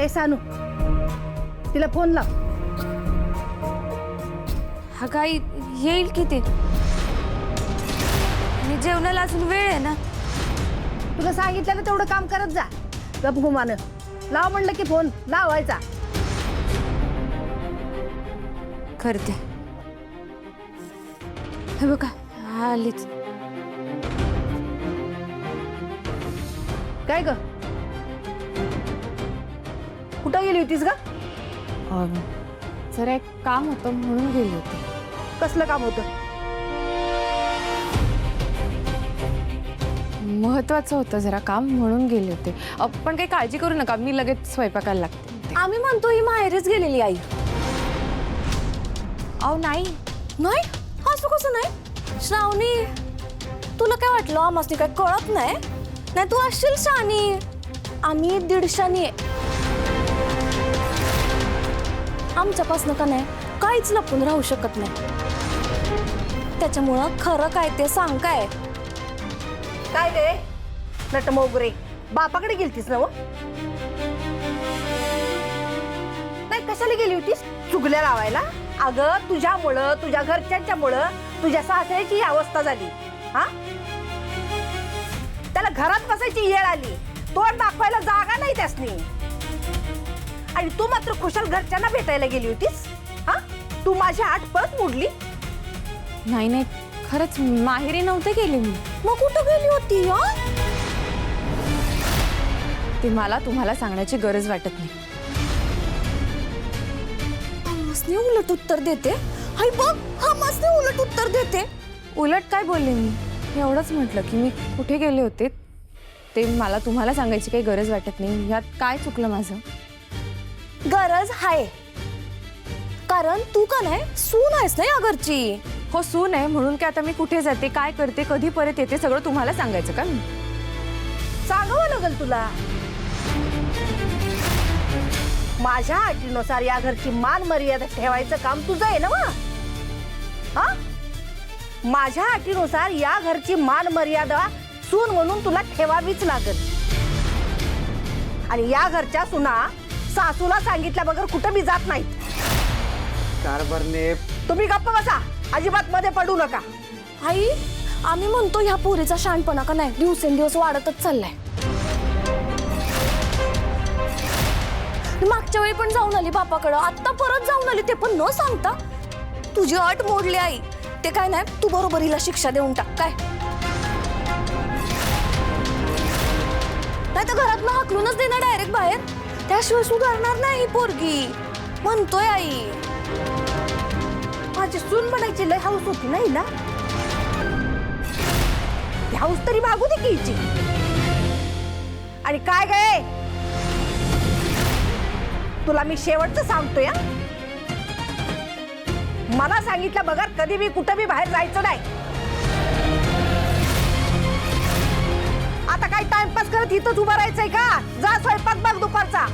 ए सानू, तिला फोन लाव. हा काय येईल किती? मी जेवणाला अजून वेळ आहे ना. तुला सांगितलं ना तेवढं काम करत जा. गपगुमानं लाव म्हणलं की फोन लावायचा. करते. हे बघा आलीच. काय ग, कुठं गेली होतीस ग? जरा एक काम होतं म्हणून गेले होते. कसलं काम होतं? महत्वाचं होतं जरा काम म्हणून गेले होते. पण काही काळजी करू नका, मी लगेच स्वयंपाकाला लागते. आम्ही म्हणतो ही माहेरच गेलेली आई. अहो नाही नाही, असं कसं नाही? श्रावणी, तुला काय वाटलं आम्हाला काय कळत नाही? नाही तू असशील शानी. आम्ही 150 आहे. आमच्यापासनं का नाही काहीच लपून राहू शकत नाही. त्याच्यामुळं खरं काय ते सांग. काय काय रे नटमोगरे, बापाकडे गेलतीस ना? नाही, कशाला गेली होतीस? चुगल्या लावायला? अगं तुझ्यामुळं, तुझ्या घरच्यांच्यामुळं तुझ्या सासऱ्याची ही अवस्था झाली. हा, त्याला घरात बसायची येळ आली, तोंड दाखवायला जागा नाही त्यासनी. आणि तू मात्र खुशाल घरच्यांना भेटायला गेली होतीस. हा, तू माझी आठ परत मोडली. नाही नाही, खरंच माहेरी नव्हते गेले मी. मग कुठं गेली होती? ते मला तुम्हाला सांगण्याची गरज वाटत नाही. आम्हासनी उलट उत्तर देते. हाय बघ, आम्हासनी उलट उत्तर देते. उलट काय बोलले मी? एवढंच म्हटलं की मी कुठे गेले होते ते मला तुम्हाला सांगायची काही गरज वाटत नाही. यात काय चुकलं माझं? गरज आहे, कारण तू का नाही सून आहेस ना या घरची. हो सून आहे म्हणून काय आता मी कुठे जाते, काय करते, कधी परत येते सगळं तुम्हाला सांगायचं का? मी सांगावं लागल तुला. माझ्या अटीनुसार या घरची मान मर्यादा ठेवायचं काम तुझं आहे ना? हा, माझ्या अटीनुसार या घरची मान मर्यादा सून म्हणून तुला ठेवावीच लागल. आणि या घरच्या सुना सासूला सांगितल्या बगर कुठं बी जात नाहीत. कारभारने तुम्ही गप्प बसा, अजिबात मध्ये पडू नका. आई, आम्ही म्हणतो ह्या पोरीचा शहाणपणा का नाही दिवसेंदिवस वाढतच चाललाय. मागच्या वेळी पण जाऊन आली बापाकडं, आता परत जाऊन आली, ते पण न सांगता. तुझी अट मोडली आई. ते काय नाही, तू बरोबर हिला शिक्षा देऊन टाक. काय नाही तर घरात हाकलूनच देणार डायरेक्ट बाहेर. त्याशिवाय सुधारणार नाही ही पोरगी, म्हणतोय आई. माझी सून म्हणायची लय हाऊस होती नाही ना? ती हाऊस तरी मागू दे की हिची. आणि काय गे, तुला मी शेवटचं सांगतोय, मला सांगितलं बघा कधी बी कुठं बी बाहेर जायचं नाही. आता काय टाइमपास करत इथंच उभं राहायचंय का? जा स्वयंपाक बघ दुपारचा.